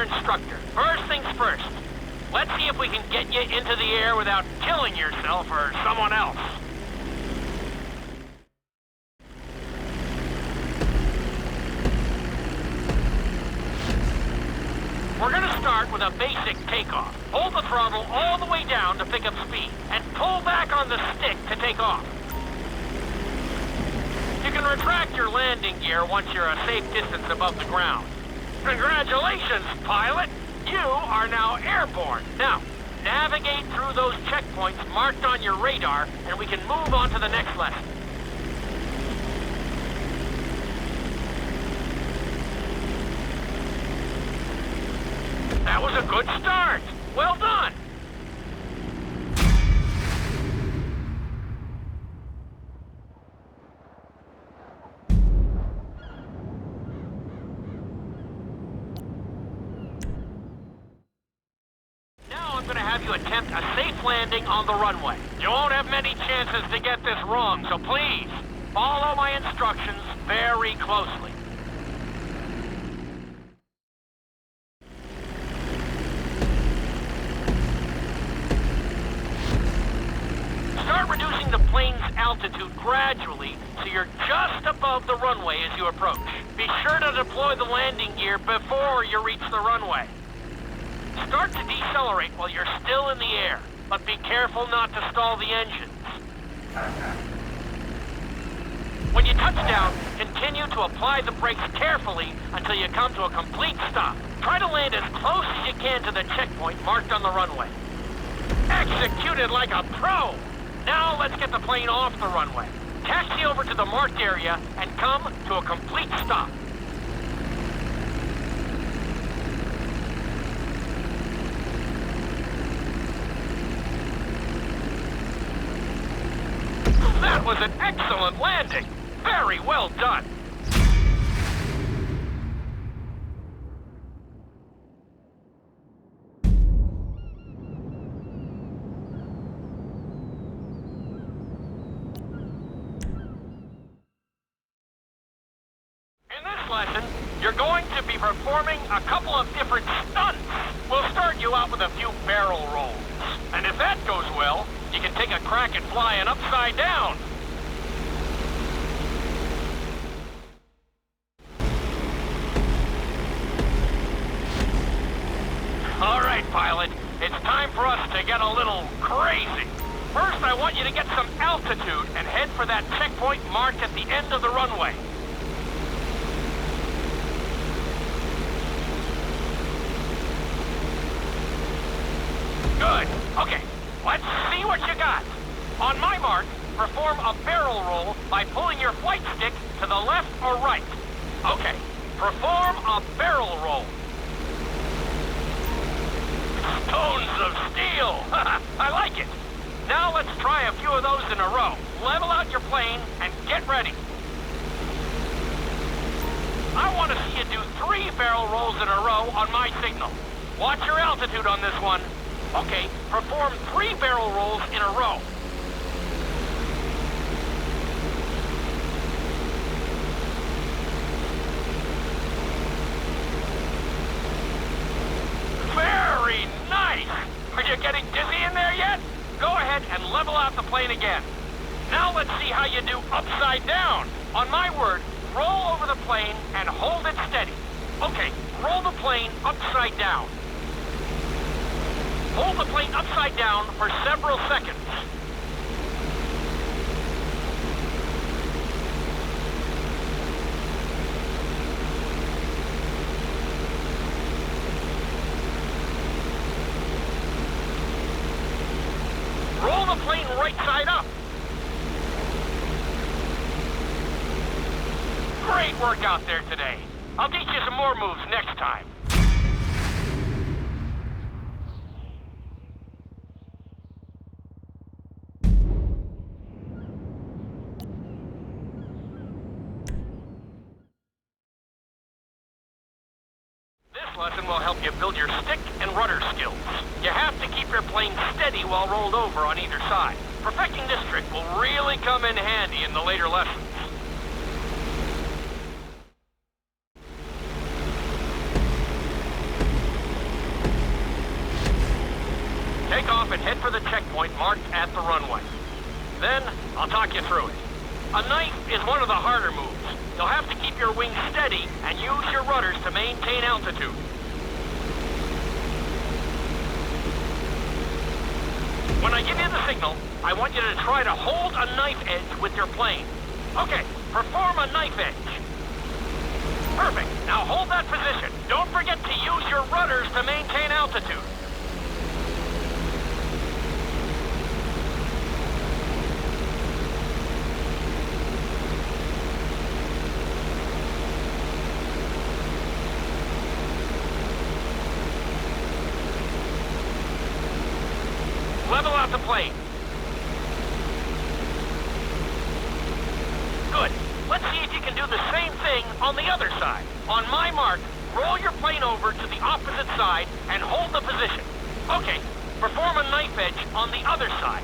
instructor. First things first. Let's see if we can get you into the air without killing yourself or someone else. We're gonna start with a basic takeoff. Hold the throttle all the way down to pick up speed, and pull back on the stick to take off. You can retract your landing gear once you're a safe distance above the ground. Congratulations, pilot! You are now airborne. Now, navigate through those checkpoints marked on your radar, and we can move on to the next lesson. That was a good start. Well done. Now I'm going to have you attempt a safe landing on the runway. You won't have many chances to get this wrong, so please follow my instructions very closely. Start reducing the plane's altitude gradually so you're just above the runway as you approach. Be sure to deploy the landing gear before you reach the runway. Start to decelerate while you're still in the air, but be careful not to stall the engines. When you touch down, continue to apply the brakes carefully until you come to a complete stop. Try to land as close as you can to the checkpoint marked on the runway. Executed like a pro! Now let's get the plane off the runway. Taxi over to the marked area and come to a complete stop. That was an excellent landing. Very well done. Lesson, you're going to be performing a couple of different stunts. We'll start you out with a few barrel rolls. And if that goes well, you can take a crack at flying upside down. All right, pilot. It's time for us to get a little crazy. First, I want you to get some altitude and head for that checkpoint marked at the end of the runway. Good. Okay, let's see what you got. On my mark, perform a barrel roll by pulling your flight stick to the left or right. Okay, perform a barrel roll. Stones of steel! I like it. Now let's try a few of those in a row. Level out your plane and get ready. I want to see you do 3 barrel rolls in a row on my signal. Watch your altitude on this one. Okay, perform 3 barrel rolls in a row. Very nice! Are you getting dizzy in there yet? Go ahead and level out the plane again. Now let's see how you do upside down. On my word, roll over the plane and hold it steady. Okay, roll the plane upside down. Hold the plane upside down for several seconds. Roll the plane right side up. Great work out there today. I'll teach you some more moves next time. This lesson will help you build your stick and rudder skills. You have to keep your plane steady while rolled over on either side. Perfecting this trick will really come in handy in the later lessons. head for the checkpoint marked at the runway. Then, I'll talk you through it. A knife is one of the harder moves. You'll have to keep your wings steady and use your rudders to maintain altitude. When I give you the signal, I want you to try to hold a knife edge with your plane. Okay, perform a knife edge. Perfect. Now hold that position. Don't forget to use your rudders to maintain altitude. Level out the plane. Good. Let's see if you can do the same thing on the other side. On my mark, roll your plane over to the opposite side and hold the position. Okay, perform a knife edge on the other side.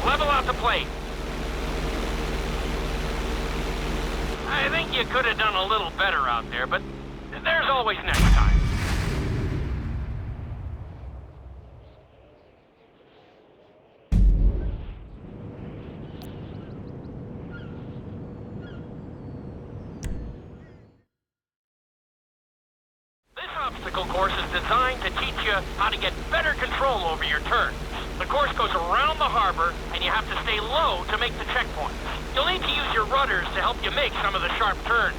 Level out the plane. I think you could have done a little better out there, but there's always next time. Obstacle course is designed to teach you how to get better control over your turns. The course goes around the harbor, and you have to stay low to make the checkpoints. You'll need to use your rudders to help you make some of the sharp turns.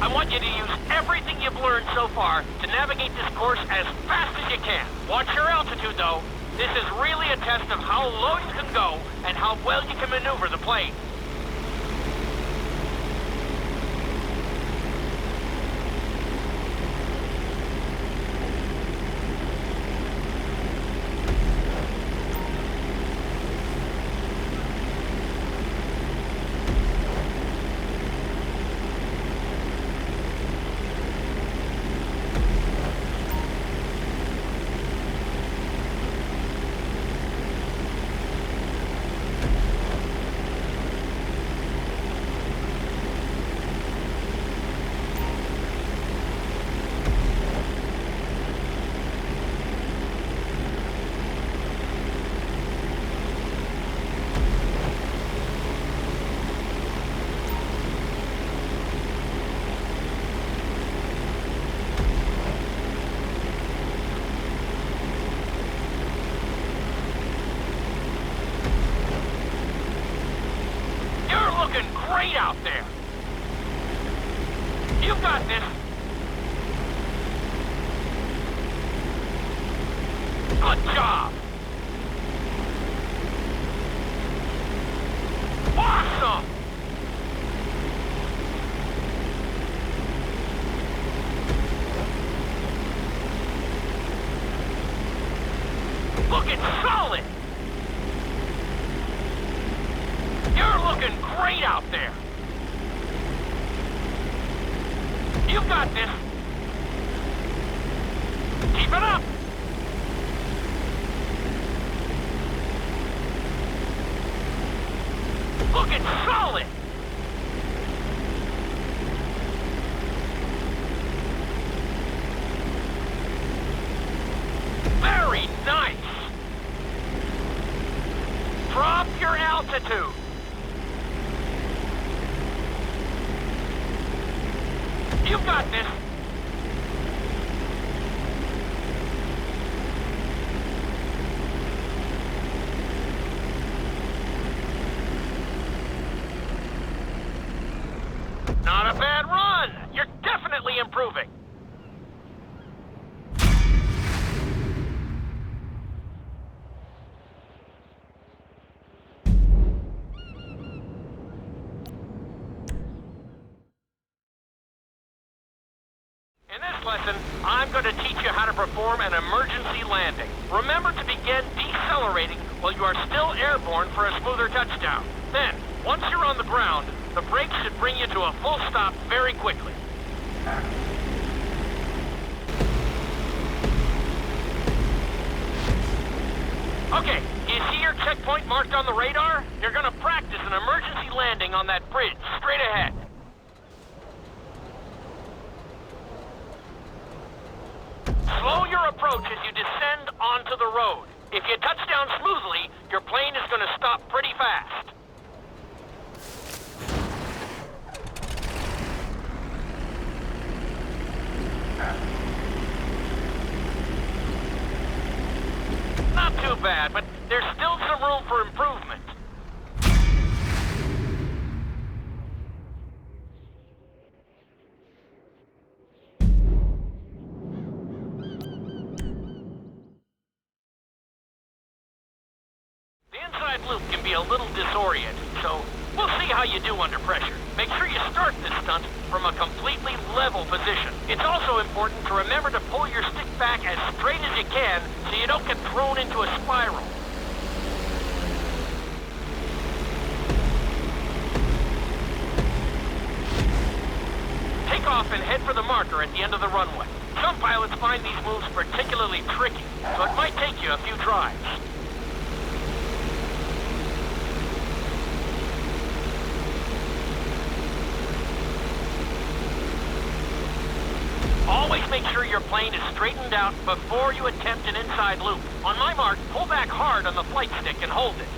I want you to use everything you've learned so far to navigate this course as fast as you can. Watch your altitude, though. This is really a test of how low you can go and how well you can maneuver the plane. Great out there. You've got this. Good job. Awesome. Looking solid. You're looking great out there. You've got this. Keep it up. Looking solid. Very nice. Drop your altitude. You've got this. Not a bad run. You're definitely improving. In this lesson, I'm going to teach you how to perform an emergency landing. Remember to begin decelerating while you are still airborne for a smoother touchdown. Then, once you're on the ground, the brakes should bring you to a full stop very quickly. Okay, You see your checkpoint marked on the radar? You're gonna practice an emergency landing on that bridge, straight ahead. Slow your approach as you descend onto the road. If you touch down smoothly, your plane is gonna stop pretty fast. Not too bad, but there's still some room for improvement. The inside loop can be a little disoriented, so we'll see how you do under pressure. Make sure you start this stunt from a completely level position. It's also important to remember to pull your stick back as straight as you can so you don't get thrown into a spiral. Take off and head for the marker at the end of the runway. Some pilots find these moves particularly tricky, so it might take you a few tries. Always make sure your plane is straightened out before you attempt an inside loop. On my mark, pull back hard on the flight stick and hold it.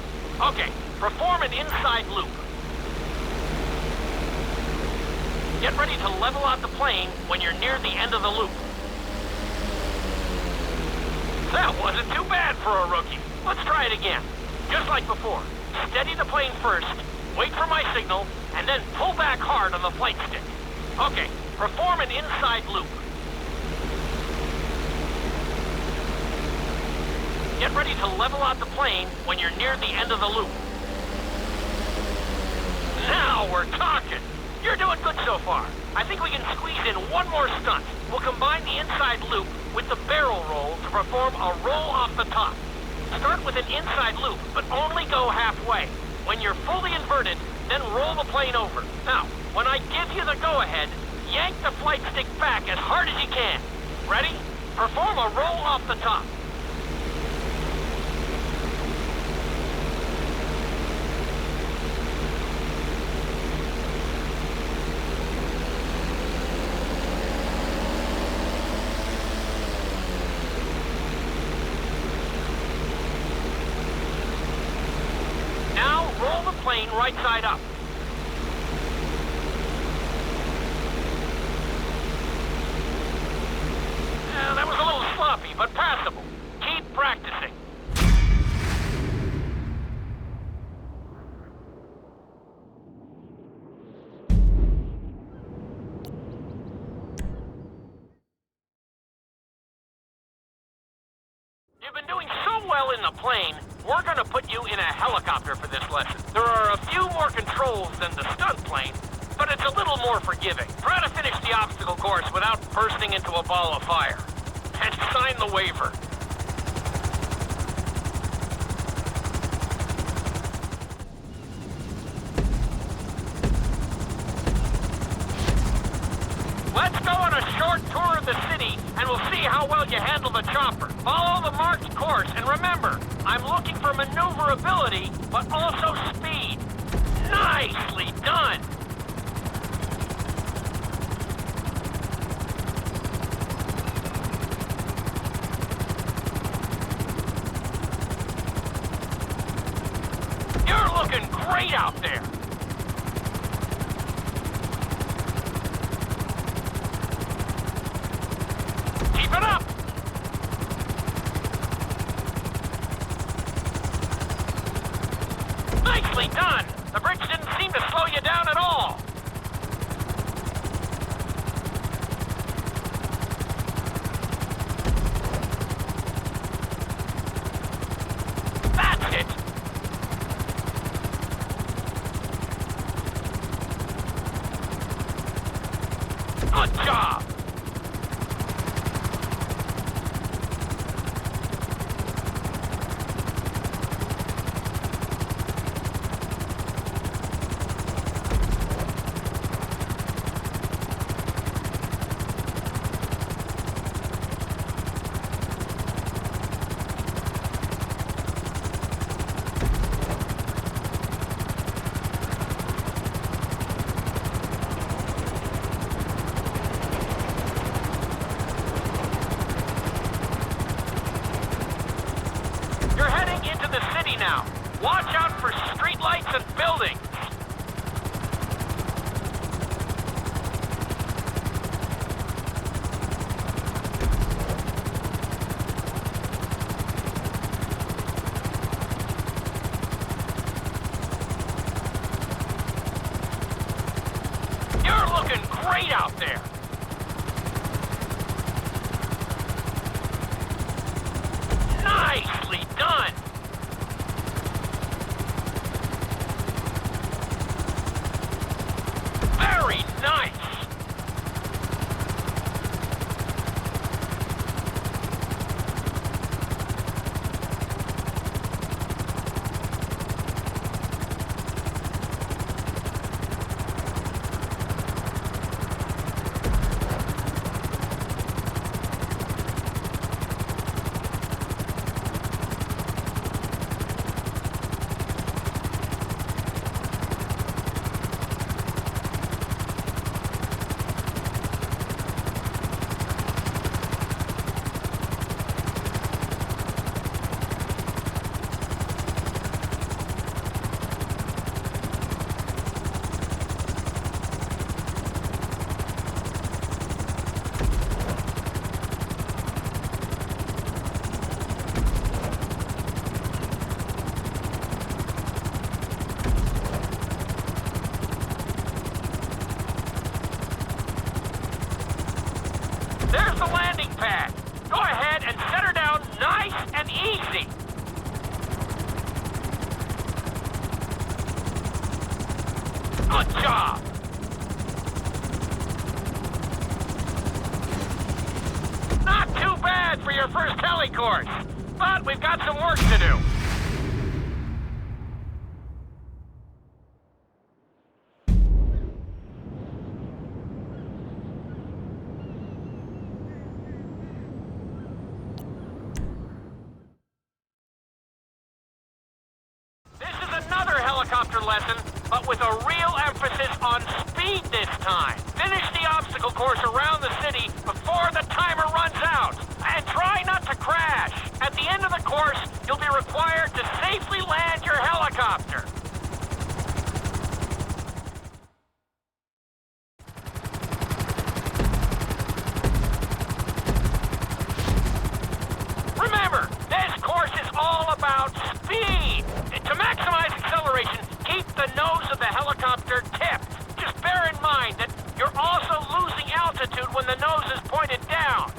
Okay, perform an inside loop. Get ready to level out the plane when you're near the end of the loop. That wasn't too bad for a rookie. Let's try it again. Just like before. Steady the plane first, wait for my signal, and then pull back hard on the flight stick. Okay, perform an inside loop. Get ready to level out the plane when you're near the end of the loop. Now we're talking. You're doing good so far. I think we can squeeze in one more stunt. We'll combine the inside loop with the barrel roll to perform a roll off the top. Start with an inside loop, but only go halfway. When you're fully inverted, then roll the plane over. Now, when I give you the go-ahead, yank the flight stick back as hard as you can. Ready? Perform a roll off the top. Roll the plane right side up. That was a little sloppy, but passable. Keep practicing. You've been doing so well in the plane, we're gonna put you in a helicopter for this lesson. There are a few more controls than the stunt plane, but it's a little more forgiving. Try to finish the obstacle course without bursting into a ball of fire. And sign the waiver. Let's go on a short tour of the city, and we'll see how well you handle the chopper. Follow the marked course, and remember, I'm looking for maneuverability, but also speed. Nicely done! You're looking great out there! Keep it up! Nicely done! The bridge didn't seem to slow you down at all! That's it! Good job! Watch out for streetlights and buildings. You're looking great out there. Nicely done. Very nice. There's the landing pad. Go ahead and set her down nice and easy. Good job. Not too bad for your first heli course, but we've got some work to do. Helicopter lesson, but with a real emphasis on speed this time. Finish the obstacle course around the city before the timer runs out. And try not to crash. At the end of the course, you'll be required to safely land your helicopter. Remember, this course is all about speed. To maximize acceleration, keep the nose of the helicopter tipped. Just bear in mind that you're also losing altitude when the nose is pointed down.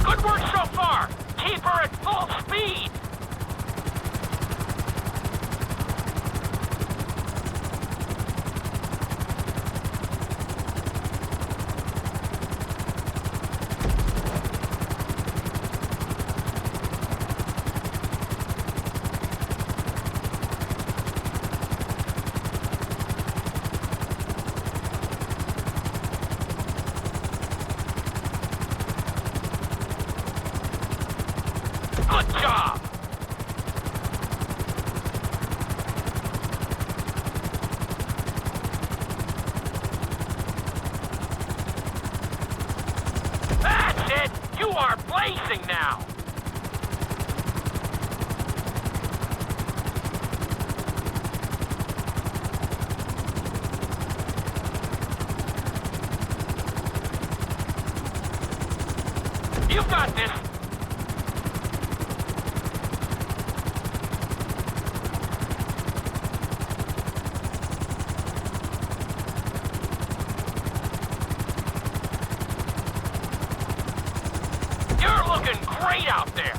Good work so far. Keep her at full speed. Good job! That's it! You are blazing now! You've got this! Looking great out there.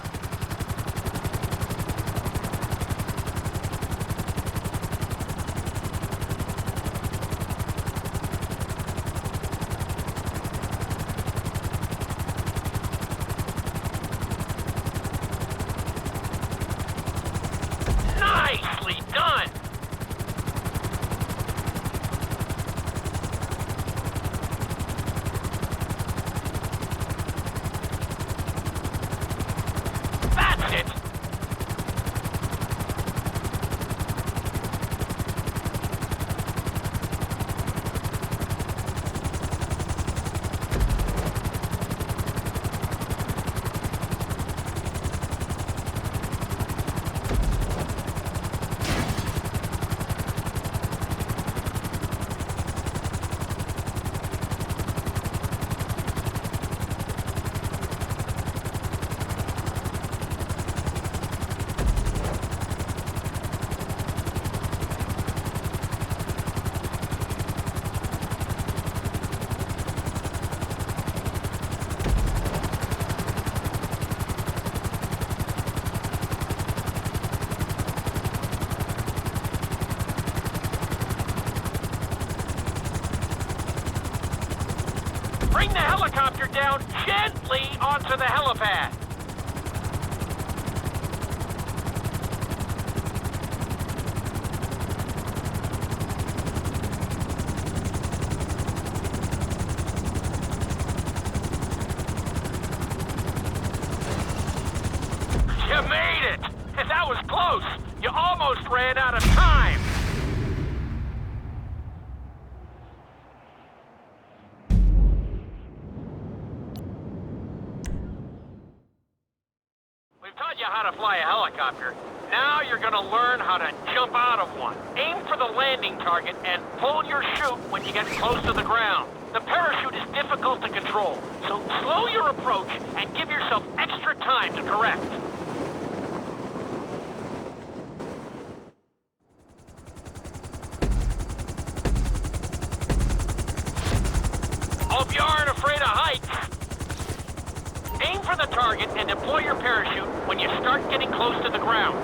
Nicely done. That's it. Bring the helicopter down gently onto the helipad. You made it! That was close! You almost ran out of time! We've taught you how to fly a helicopter. Now you're gonna learn how to jump out of one. Aim for the landing target and pull your chute when you get close to the ground. The parachute is difficult to control, so slow your approach and give yourself extra time to correct. Hope you aren't afraid of heights. Aim for the target and deploy your parachute when you start getting close to the ground.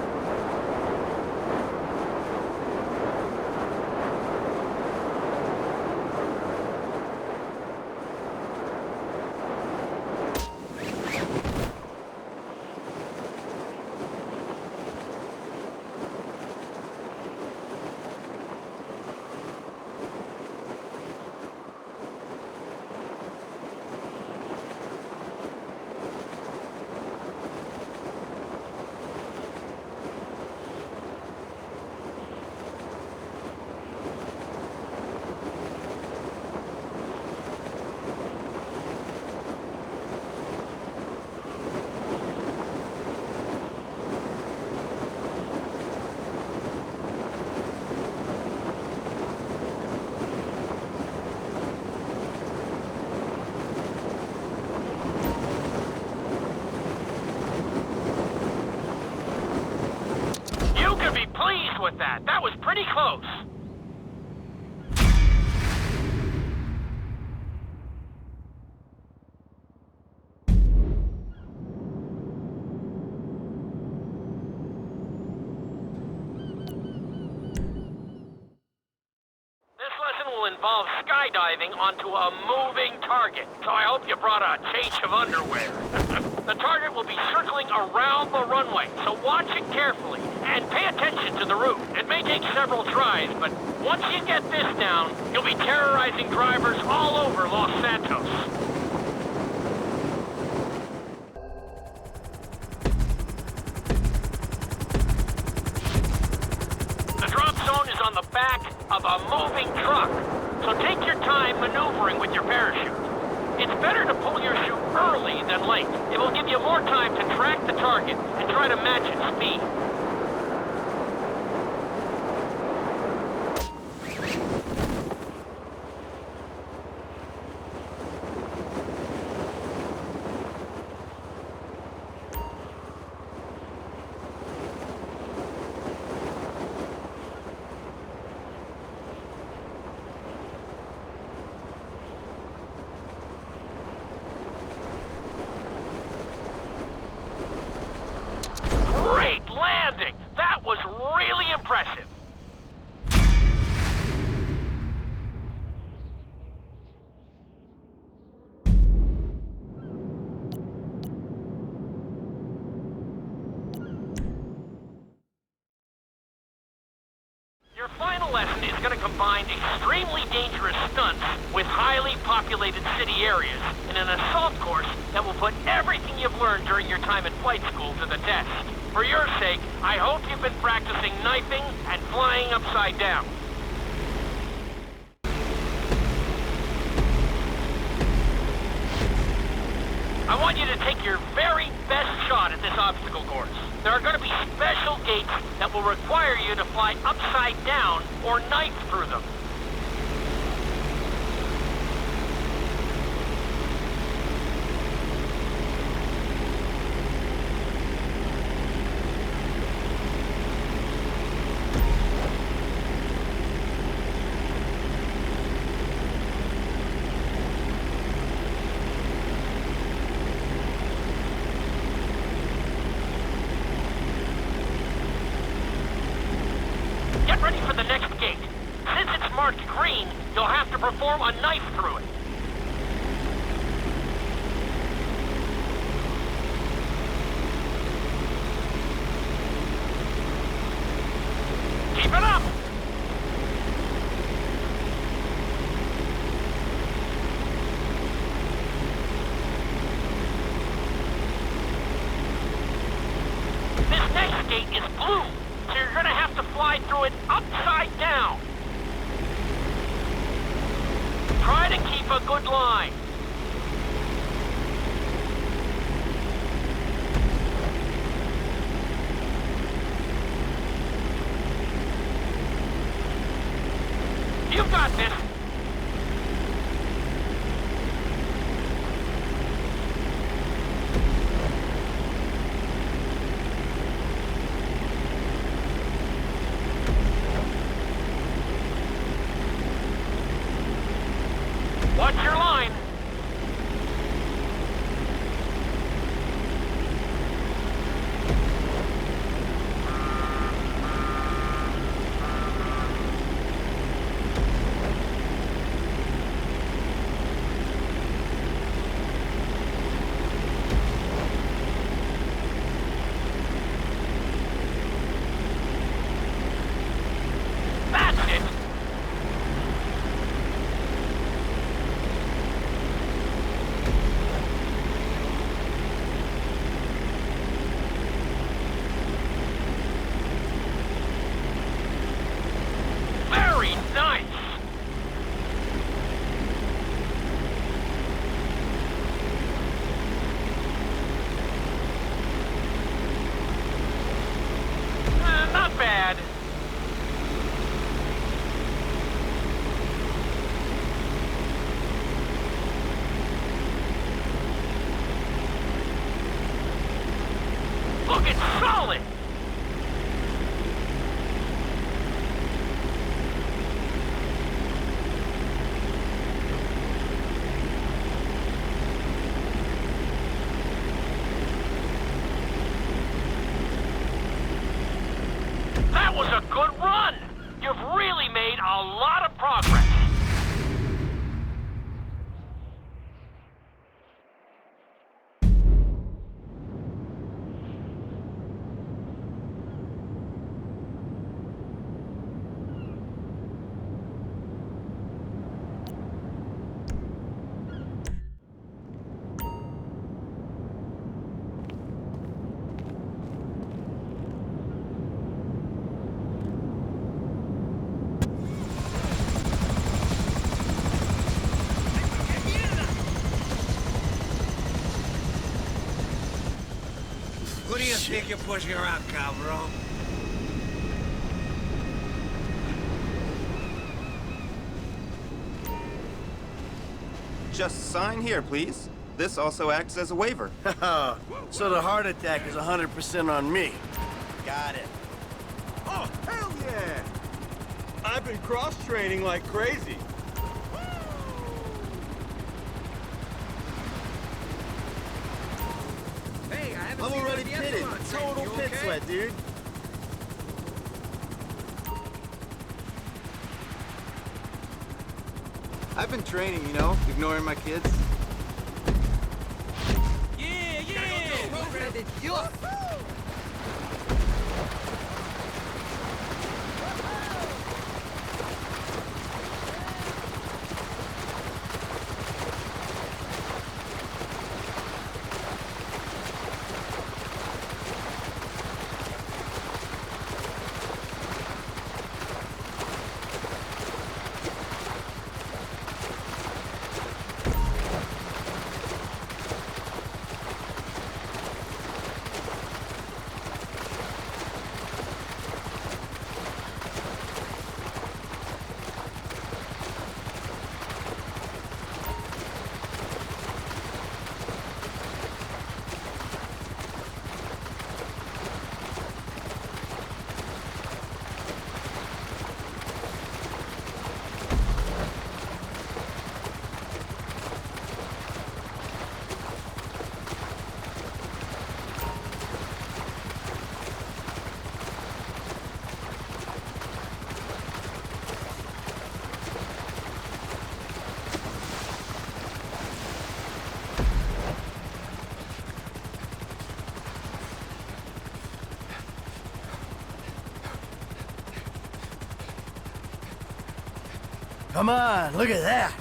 With that. That was pretty close. This lesson will involve skydiving onto a moving target, so I hope you brought a change of underwear. The target will be circling around the runway, so watch it carefully and pay attention to the route. It may take several tries, but once you get this down, you'll be terrorizing drivers all over Los Santos. The drop zone is on the back of a moving truck, so take your time maneuvering with your parachute. It's better to pull your chute early than late. It will give you more time to track the target and try to match its speed. That was really impressive. Your final lesson is going to combine extremely dangerous stunts with highly populated city areas in an assault course that will put everything you've learned during your time at flight school to the test. For your sake, I hope you've been practicing knifing and flying upside down. I want you to take your very best shot at this obstacle course. There are going to be special gates that will require you to fly upside down or knife through them. Get ready for the next gate. Since it's marked green, you'll have to perform a knife through it. blue, so you're gonna have to fly through it upside down. Try to keep a good line. You got this. Watch your line. That's it. Very nice. Not bad. Look, it's solid. That was a good run. You've really made a lot of progress. Who do you think you're pushing around, cabrón? Just sign here, please. This also acts as a waiver. So the heart attack is 100% on me. Got it. Oh, hell yeah! I've been cross-training like crazy. Hey, I haven't I'm seen already the pitted. echelon train. Total You pit okay? sweat, dude. I've been training, you know, ignoring my kids. Yeah, yeah! Prograde Dios! Come on, look at that.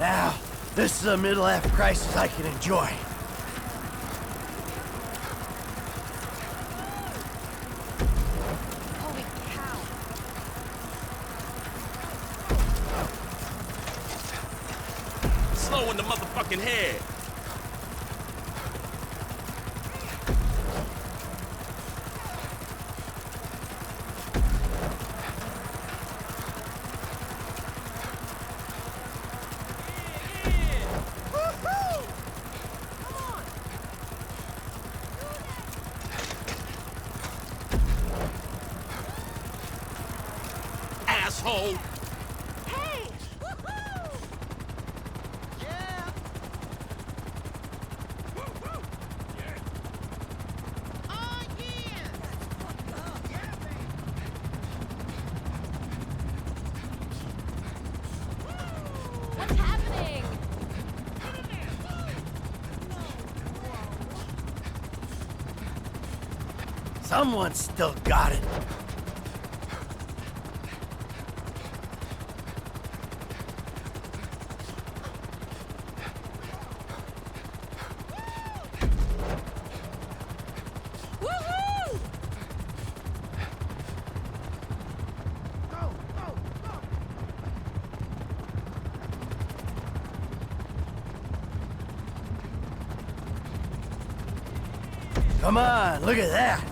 Now, this is a middle-life crisis I can enjoy. Holy cow. Slow in the motherfucking head. Asshole. Hey! Woohoo! Yeah! Oh, yeah! What's happening? Someone's still got it. Woohoo! Come on, look at that.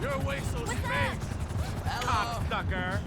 You're a waste of space. Cocksucker.